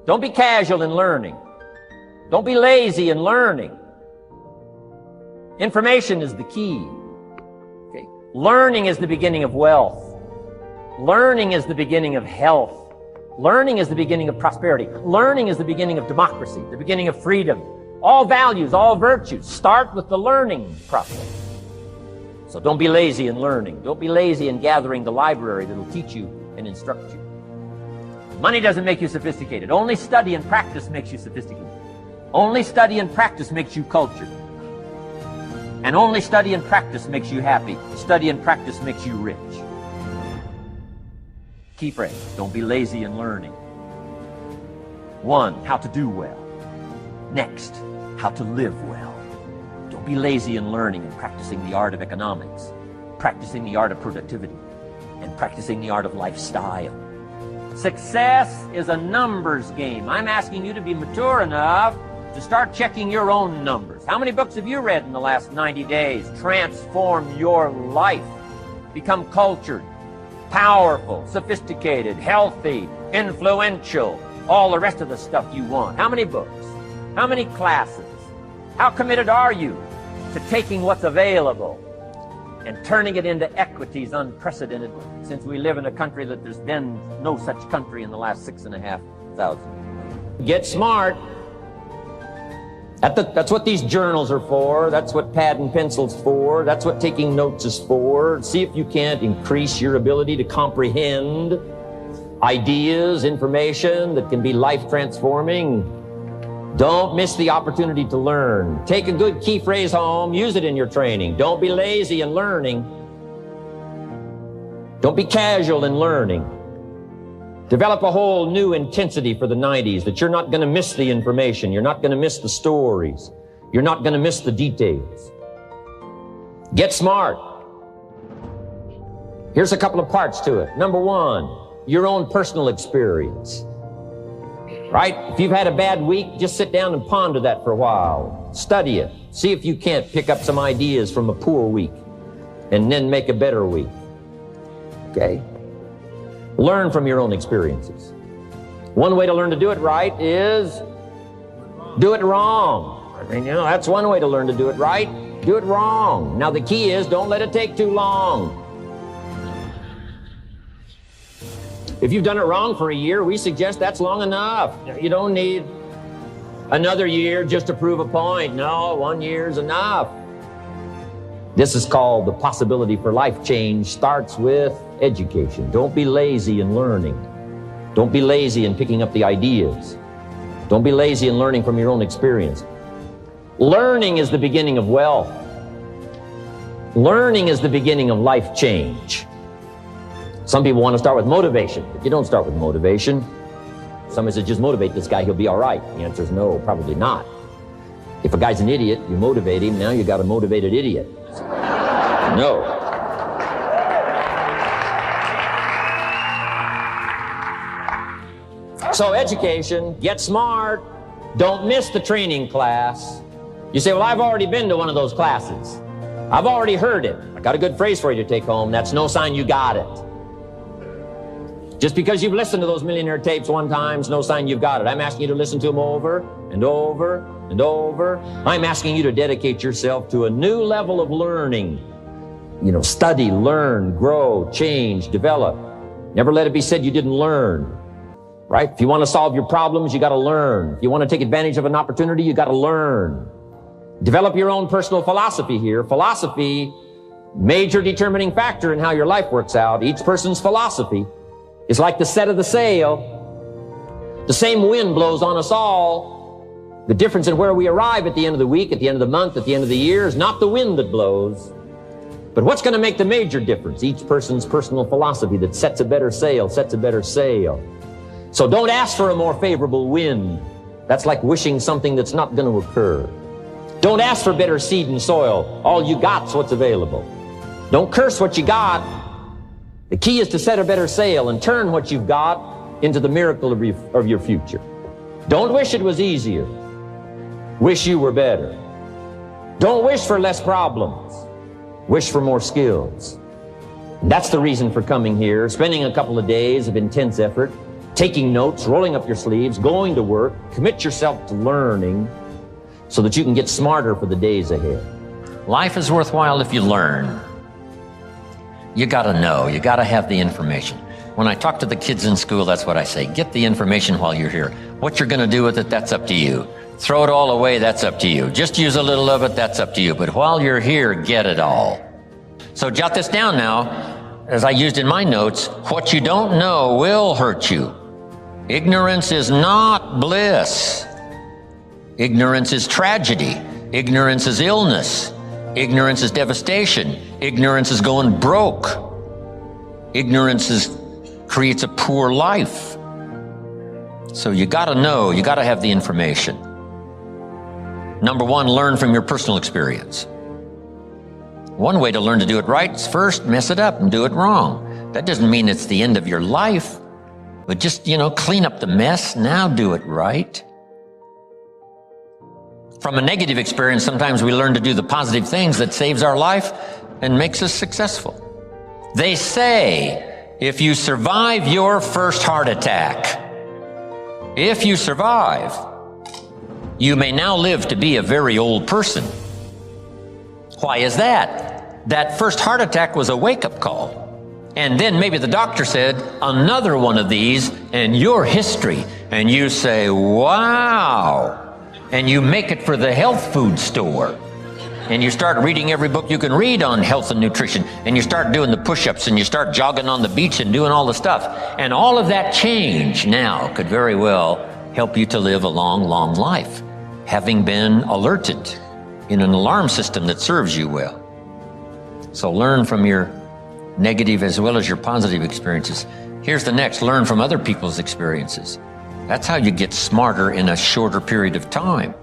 Don't be casual in learning. Don't be lazy in learning. Information is the key. Okay? Learning is the beginning of wealth. Learning is the beginning of health. Learning is the beginning of prosperity. Learning is the beginning of democracy, the beginning of freedom. All values, all virtues start with the learning process. So don't be lazy in learning. Don't be lazy in gathering the library that will teach you and instruct you. Money doesn't make you sophisticated. Only study and practice makes you sophisticated. Only study and practice makes you cultured. And only study and practice makes you happy. Study and practice makes you rich. Key phrase, don't be lazy in learning. 1, how to do well. Next, how to live well. Don't be lazy in learning and practicing the art of economics, practicing the art of productivity, and practicing the art of lifestyle. Success is a numbers game. I'm asking you to be mature enough to start checking your own numbers. How many books have you read in the last 90 days? Transform your life. Become cultured, powerful, sophisticated, healthy, influential, all the rest of the stuff you want. How many books? How many classes? How committed are you to taking what's available and turning it into equities unprecedented, since we live in a country that there's been no such country in the last 6,500 years? Get smart. That's what these journals are for. That's what pad and pencil's for. That's what taking notes is for. See if you can't increase your ability to comprehend ideas, information that can be life-transforming. Don't miss the opportunity to learn. Take a good key phrase home, use it in your training. Don't be lazy in learning. Don't be casual in learning. Develop a whole new intensity for the 90s that you're not going to miss the information. You're not going to miss the stories. You're not going to miss the details. Get smart. Here's a couple of parts to it. Number 1, your own personal experience. Right? If you've had a bad week, just sit down and ponder that for a while. Study it. See if you can't pick up some ideas from a poor week and then make a better week. Okay? Learn from your own experiences. One way to learn to do it right is do it wrong. I mean, that's one way to learn to do it right. Do it wrong. Now the key is don't let it take too long. If you've done it wrong for a year, we suggest that's long enough. You don't need another year just to prove a point. No, 1 year is enough. This is called the possibility for life change starts with education. Don't be lazy in learning. Don't be lazy in picking up the ideas. Don't be lazy in learning from your own experience. Learning is the beginning of wealth. Learning is the beginning of life change. Some people want to start with motivation, but you don't start with motivation. Somebody says, just motivate this guy, he'll be all right. The answer is no, probably not. If a guy's an idiot, you motivate him, now you got a motivated idiot. No. So education, get smart, don't miss the training class. You say, well, I've already been to one of those classes. I've already heard it. I got a good phrase for you to take home. That's no sign you got it. Just because you've listened to those millionaire tapes one time is no sign you've got it. I'm asking you to listen to them over and over and over. I'm asking you to dedicate yourself to a new level of learning. Study, learn, grow, change, develop. Never let it be said you didn't learn. Right? If you want to solve your problems, you got to learn. If you want to take advantage of an opportunity, you got to learn. Develop your own personal philosophy here. Philosophy, major determining factor in how your life works out. Each person's philosophy is like the set of the sail. The same wind blows on us all. The difference in where we arrive at the end of the week, at the end of the month, at the end of the year is not the wind that blows, but what's going to make the major difference? Each person's personal philosophy that sets a better sail, sets a better sail. So don't ask for a more favorable wind. That's like wishing something that's not going to occur. Don't ask for better seed and soil. All you got's what's available. Don't curse what you got. The key is to set a better sail and turn what you've got into the miracle of your future. Don't wish it was easier. Wish you were better. Don't wish for less problems. Wish for more skills. And that's the reason for coming here, spending a couple of days of intense effort, taking notes, rolling up your sleeves, going to work. Commit yourself to learning so that you can get smarter for the days ahead. Life is worthwhile if you learn. You gotta know, you gotta have the information. When I talk to the kids in school, that's what I say. Get the information while you're here. What you're gonna do with it, that's up to you. Throw it all away, that's up to you. Just use a little of it, that's up to you. But while you're here, get it all. So jot this down now, as I used in my notes. What you don't know will hurt you. Ignorance is not bliss. Ignorance is tragedy. Ignorance is illness. Ignorance is devastation. Ignorance is going broke. Ignorance creates a poor life. So you gotta know, you gotta have the information. Number one, learn from your personal experience. One way to learn to do it right is first mess it up and do it wrong. That doesn't mean it's the end of your life, but just, clean up the mess, now do it right. From a negative experience, sometimes we learn to do the positive things that saves our life and makes us successful. They say, if you survive your first heart attack, if you survive, you may now live to be a very old person. Why is that? That first heart attack was a wake-up call. And then maybe the doctor said, another one of these and your history. And you say, wow. And you make it for the health food store. And you start reading every book you can read on health and nutrition. And you start doing the push-ups and you start jogging on the beach and doing all the stuff. And all of that change now could very well help you to live a long, long life, having been alerted in an alarm system that serves you well. So learn from your negative as well as your positive experiences. Here's the next, learn from other people's experiences. That's how you get smarter in a shorter period of time.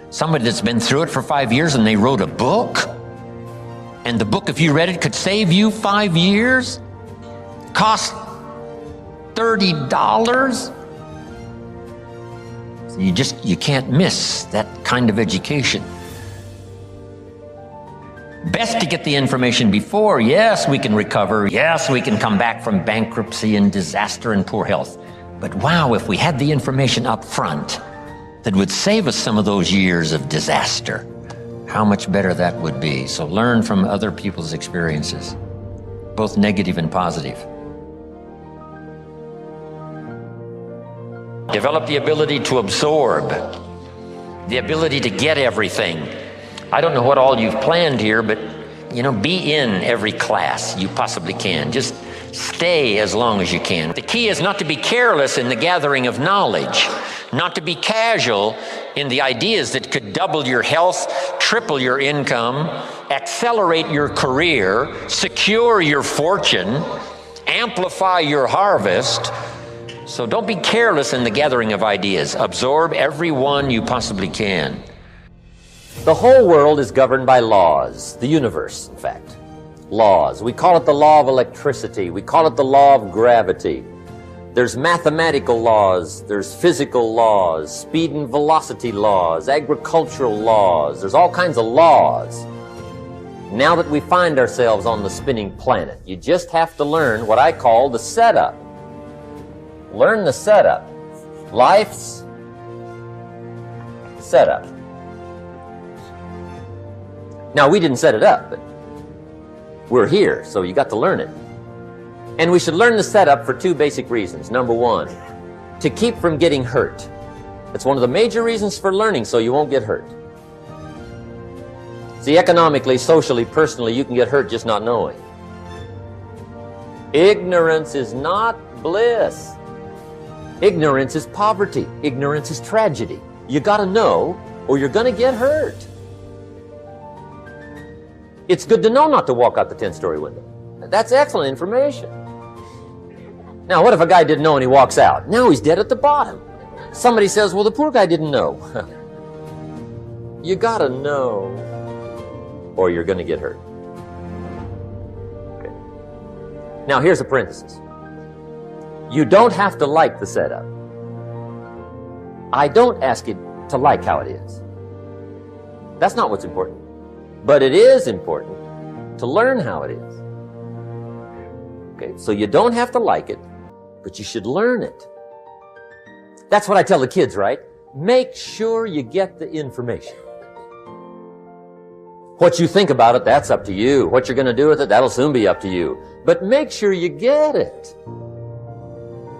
Somebody that's been through it for 5 years and they wrote a book, and the book, if you read it, could save you 5 years, cost $30. You can't miss that kind of education. Best to get the information before. Yes, we can recover. Yes, we can come back from bankruptcy and disaster and poor health. But wow, if we had the information up front that would save us some of those years of disaster, how much better that would be. So learn from other people's experiences, both negative and positive. Develop the ability to absorb, the ability to get everything. I don't know what all you've planned here, but be in every class you possibly can. Just stay as long as you can. The key is not to be careless in the gathering of knowledge, not to be casual in the ideas that could double your health, triple your income, accelerate your career, secure your fortune, amplify your harvest. So don't be careless in the gathering of ideas. Absorb every one you possibly can. The whole world is governed by laws, the universe, in fact. Laws. We call it the law of electricity. We call it the law of gravity. There's mathematical laws, there's physical laws, speed and velocity laws, agricultural laws. There's all kinds of laws. Now that we find ourselves on the spinning planet, you just have to learn what I call the setup. Learn the setup. Life's setup. Now, we didn't set it up, but we're here, so you got to learn it. And we should learn the setup for two basic reasons. Number one, to keep from getting hurt. That's one of the major reasons for learning, so you won't get hurt. See, economically, socially, personally, you can get hurt just not knowing. Ignorance is not bliss. Ignorance is poverty. Ignorance is tragedy. You got to know, or you're going to get hurt. It's good to know not to walk out the 10-story window. That's excellent information. Now, what if a guy didn't know and he walks out? Now he's dead at the bottom. Somebody says, well, the poor guy didn't know. You gotta know, or you're gonna get hurt. Okay. Now, here's a parenthesis. You don't have to like the setup. I don't ask you to like how it is. That's not what's important. But it is important to learn how it is. Okay, so you don't have to like it, but you should learn it. That's what I tell the kids, right? Make sure you get the information. What you think about it, that's up to you. What you're going to do with it, that'll soon be up to you. But make sure you get it.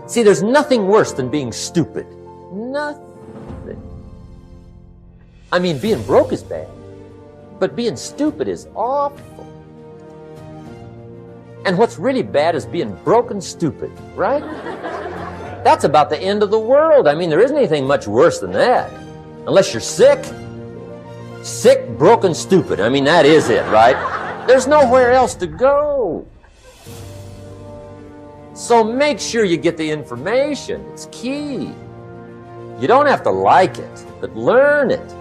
See, there's nothing worse than being stupid. Nothing. I mean, being broke is bad, but being stupid is awful. And what's really bad is being broken stupid, right? That's about the end of the world. I mean, there isn't anything much worse than that. Unless you're sick. Sick, broken, stupid. I mean, that is it, right? There's nowhere else to go. So make sure you get the information. It's key. You don't have to like it, but learn it.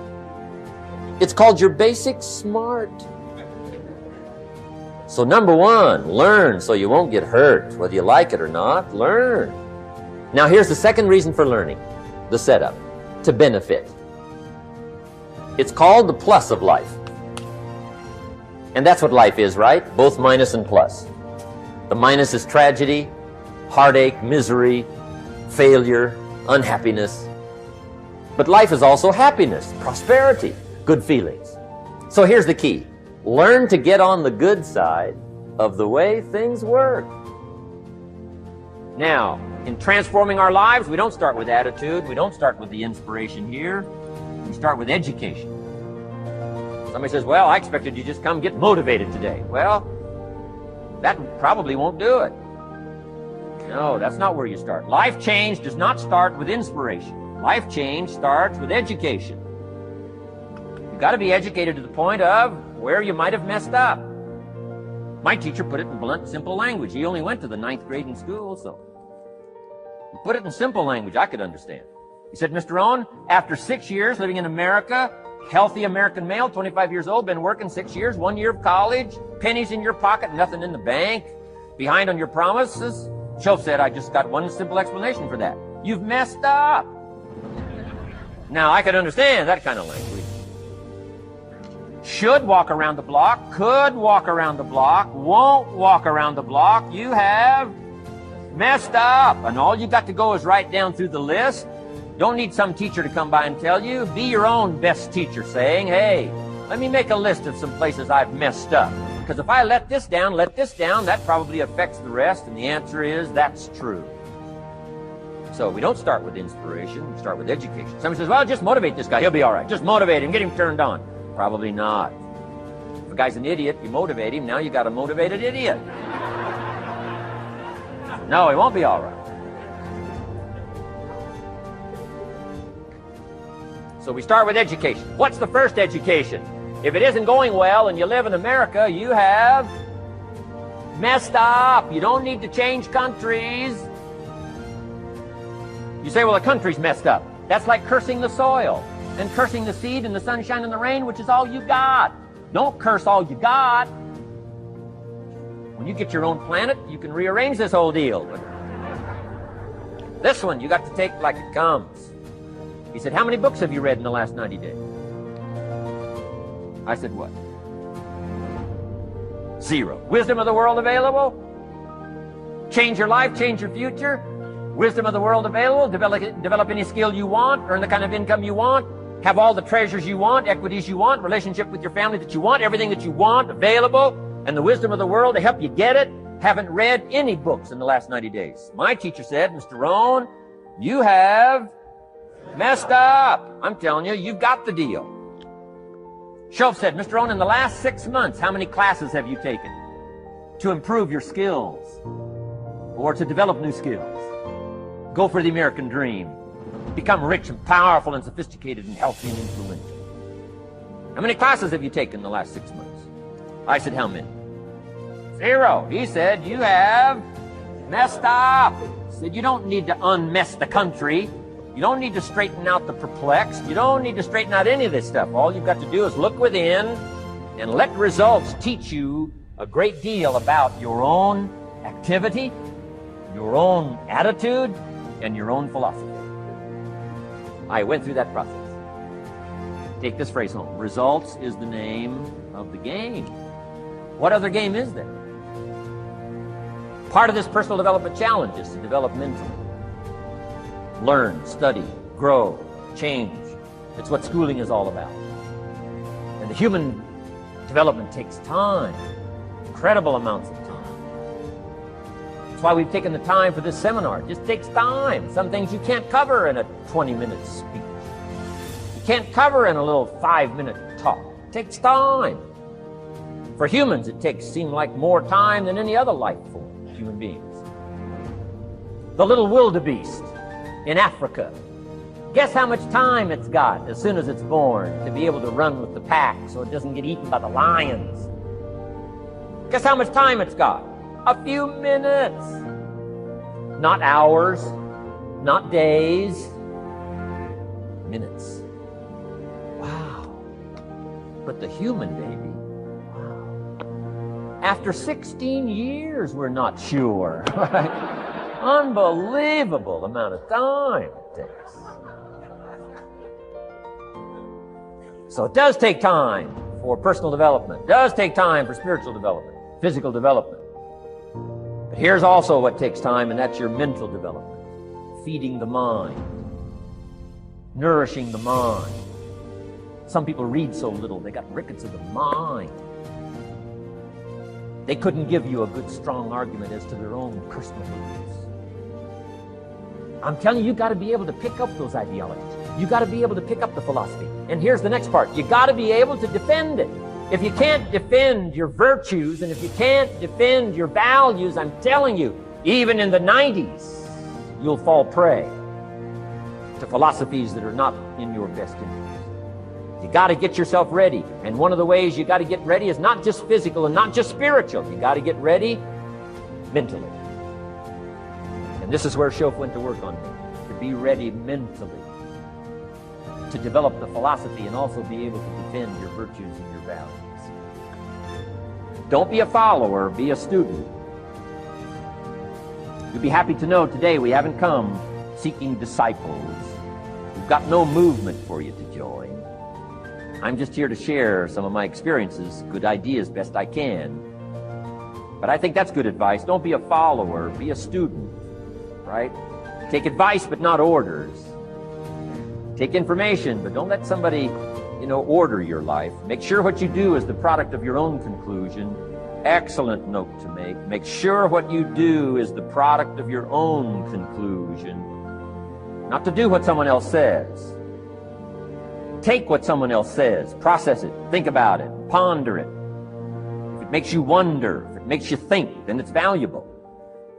It's called your basic smart. So number one, learn so you won't get hurt. Whether you like it or not, learn. Now here's the second reason for learning, the setup, to benefit. It's called the plus of life. And that's what life is, right? Both minus and plus. The minus is tragedy, heartache, misery, failure, unhappiness. But life is also happiness, prosperity, good feelings. So here's the key. Learn to get on the good side of the way things work. Now, in transforming our lives, we don't start with attitude. We don't start with the inspiration here. We start with education. Somebody says, well, I expected you just come get motivated today. Well, that probably won't do it. No, that's not where you start. Life change does not start with inspiration. Life change starts with education. You've got to be educated to the point of where you might have messed up. My teacher put it in blunt, simple language. He only went to the 9th grade in school, so he put it in simple language I could understand. He said, Mr. Rohn, after 6 years living in America, healthy American male, 25 years old, been working 6 years, 1 year of college, pennies in your pocket, nothing in the bank, behind on your promises. Shoaff said, I just got one simple explanation for that. You've messed up. Now, I could understand that kind of language. Should walk around the block, could walk around the block, won't walk around the block. You have messed up. And all you got to go is right down through the list. Don't need some teacher to come by and tell you. Be your own best teacher saying, hey, let me make a list of some places I've messed up. Because if I let this down, that probably affects the rest. And the answer is, that's true. So we don't start with inspiration, we start with education. Somebody says, well, just motivate this guy, he'll be all right. Just motivate him, get him turned on. Probably not. If a guy's an idiot, you motivate him, now you got a motivated idiot. No, he won't be all right. So we start with education. What's the first education? If it isn't going well and you live in America, you have messed up. You don't need to change countries. You say, well, the country's messed up. That's like cursing the soil and cursing the seed and the sunshine and the rain, which is all you got. Don't curse all you got. When you get your own planet, you can rearrange this whole deal. But this one, you got to take like it comes. He said, how many books have you read in the last 90 days? I said, what? 0. Wisdom of the world available? Change your life, change your future? Wisdom of the world available? Develop any skill you want, earn the kind of income you want, have all the treasures you want, equities you want, relationship with your family that you want, everything that you want available, and the wisdom of the world to help you get it. Haven't read any books in the last 90 days. My teacher said, Mr. Rohn, you have messed up. I'm telling you, you've got the deal. Shoaff said, Mr. Rohn, in the last 6 months, how many classes have you taken to improve your skills or to develop new skills? Go for the American dream. Become rich and powerful and sophisticated and healthy and influential. How many classes have you taken in the last 6 months? I said, how many? 0. He said, you have messed up. He said, you don't need to unmess the country. You don't need to straighten out the perplexed. You don't need to straighten out any of this stuff. All you've got to do is look within and let results teach you a great deal about your own activity, your own attitude, and your own philosophy. I went through that process. Take this phrase home. Results is the name of the game. What other game is there? Part of this personal development challenge is to develop mentally. Learn, study, grow, change. It's what schooling is all about. And the human development takes time, incredible amounts of time. That's why we've taken the time for this seminar. It just takes time. Some things you can't cover in a 20-minute speech. You can't cover in a little 5-minute talk. It takes time. For humans, it seems like more time than any other life form, human beings. The little wildebeest in Africa, guess how much time it's got as soon as it's born to be able to run with the pack so it doesn't get eaten by the lions? Guess how much time it's got? A few minutes. Not hours, not days, minutes. Wow. But the human baby, wow. After 16 years, we're not sure. Right? Unbelievable amount of time it takes. So it does take time for personal development. It does take time for spiritual development, physical development. But here's also what takes time, and that's your mental development. Feeding the mind. Nourishing the mind. Some people read so little, they got rickets of the mind. They couldn't give you a good, strong argument as to their own personal beliefs. I'm telling you, you got to be able to pick up those ideologies. You got to be able to pick up the philosophy. And here's the next part. You got to be able to defend it. If you can't defend your virtues and if you can't defend your values, I'm telling you, even in the 90s, you'll fall prey to philosophies that are not in your best interest. You got to get yourself ready. And one of the ways you got to get ready is not just physical and not just spiritual. You got to get ready mentally. And this is where Shof went to work on me, to be ready mentally, to develop the philosophy and also be able to defend your virtues and your values. Don't be a follower, be a student. You'll be happy to know today we haven't come seeking disciples. We've got no movement for you to join. I'm just here to share some of my experiences, good ideas best I can. But I think that's good advice. Don't be a follower, be a student. Right? Take advice, but not orders. Take information, but don't let somebody, order your life. Make sure what you do is the product of your own conclusion. Excellent note to make. Make sure what you do is the product of your own conclusion. Not to do what someone else says. Take what someone else says, process it, think about it, ponder it. If it makes you wonder, if it makes you think, then it's valuable.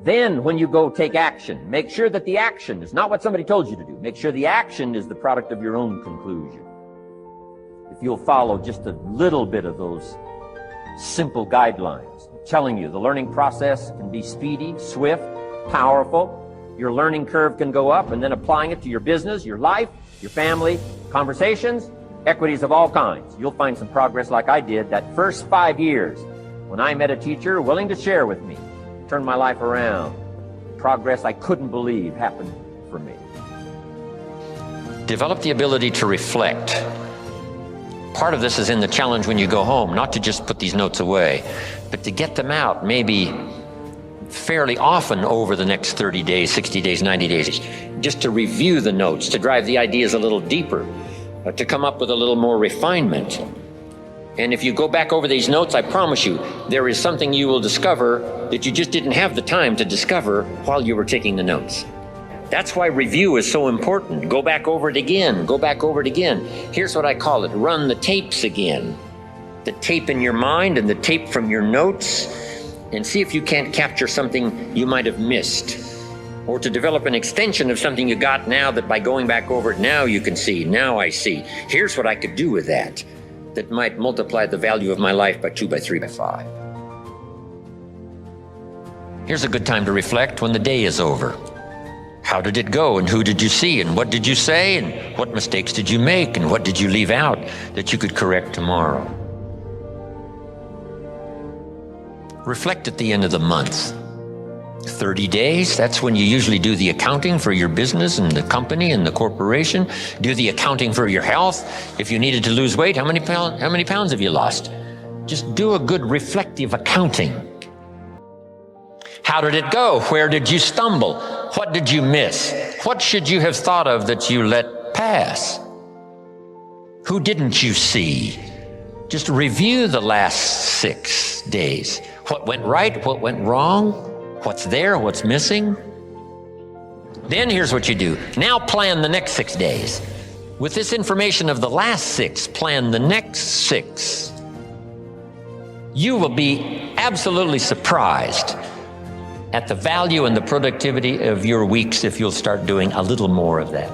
Then, when you go take action, make sure that the action is not what somebody told you to do. Make sure the action is the product of your own conclusion. If you'll follow just a little bit of those simple guidelines, I'm telling you, the learning process can be speedy, swift, powerful. Your learning curve can go up, and then applying it to your business, your life, your family, conversations, equities of all kinds. You'll find some progress like I did that first 5 years when I met a teacher willing to share with me. Turned my life around. Progress I couldn't believe happened for me. Develop the ability to reflect. Part of this is in the challenge when you go home, not to just put these notes away, but to get them out maybe fairly often over the next 30 days, 60 days, 90 days, just to review the notes, to drive the ideas a little deeper, to come up with a little more refinement. And if you go back over these notes, I promise you, there is something you will discover that you just didn't have the time to discover while you were taking the notes. That's why review is so important. Go back over it again. Go back over it again. Here's what I call it. Run the tapes again. The tape in your mind and the tape from your notes, and see if you can't capture something you might have missed, or to develop an extension of something you got now that by going back over it now you can see, now I see. Here's what I could do with that might multiply the value of my life by 2, by 3, by 5. Here's a good time to reflect when the day is over. How did it go, and who did you see, and what did you say, and what mistakes did you make, and what did you leave out that you could correct tomorrow? Reflect at the end of the month. 30 days, that's when you usually do the accounting for your business and the company and the corporation. Do the accounting for your health. If you needed to lose weight, how many pounds have you lost? Just do a good reflective accounting. How did it go? Where did you stumble? What did you miss? What should you have thought of that you let pass? Who didn't you see? Just review the last 6 days. What went right? What went wrong? What's there? What's missing? Then here's what you do. Now plan the next 6 days. With this information of the last 6, plan the next 6. You will be absolutely surprised at the value and the productivity of your weeks if you'll start doing a little more of that.